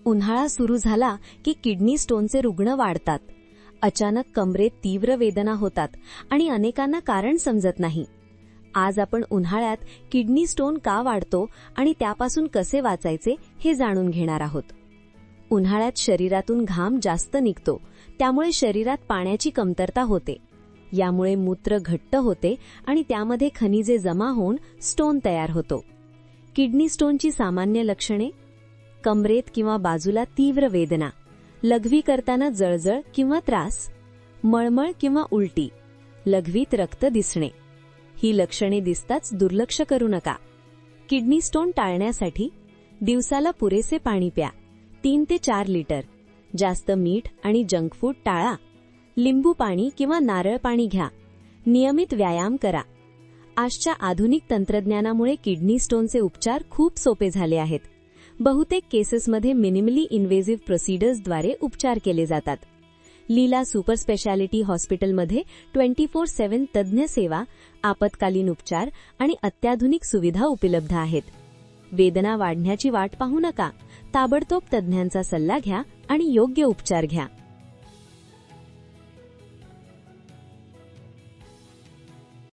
उन्हाळा सुरू झाला की किडनी स्टोनचे रुग्ण वाढतात. अचानक कमरेत तीव्र वेदना होतात आणि अनेकांना कारण समजत नाही. आज आपण उन्हाळ्यात किडनी स्टोन का वाढतो आणि त्यापासून कसे वाचायचे हे जाणून घेणार आहोत. उन्हाळ्यात शरीरातून घाम जास्त निघतो, त्यामुळे शरीरात पाण्याची कमतरता होते. यामुळे मूत्र घट्ट होते आणि त्यामध्ये खनिजे जमा होऊन स्टोन तयार होतो. किडनी स्टोनची सामान्य लक्षणे: कमरेत किंवा बाजूला तीव्र वेदना, लघवी करताना जळजळ किंवा त्रास, मळमळ किंवा उलटी, लघवीत रक्त दिसणे. ही लक्षणे दिसताच दुर्लक्ष करू नका. किडनी स्टोन टाळण्यासाठी दिवसाला पुरेसे पाणी प्या, 3 ते 4 लिटर. जास्त मीठ आणि जंक फूड टाळा. लिंबू पाणी किंवा नारळ पाणी घ्या. नियमित व्यायाम करा. आजच्या आधुनिक तंत्रज्ञानामुळे किडनी स्टोनचे उपचार खूप सोपे झाले आहेत. बहुतेक केसेसमध्ये मिनिमली इन्व्हेसिव्ह प्रोसिजर्सद्वारे उपचार केले जातात. लीला सुपर स्पेशालिटी हॉस्पिटलमध्ये 24/7 तज्ज्ञ सेवा, आपत्कालीन उपचार आणि अत्याधुनिक सुविधा उपलब्ध आहेत. वेदना वाढण्याची वाट पाहू नका. ताबडतोब तज्ज्ञांचा सल्ला घ्या आणि योग्य उपचार घ्या.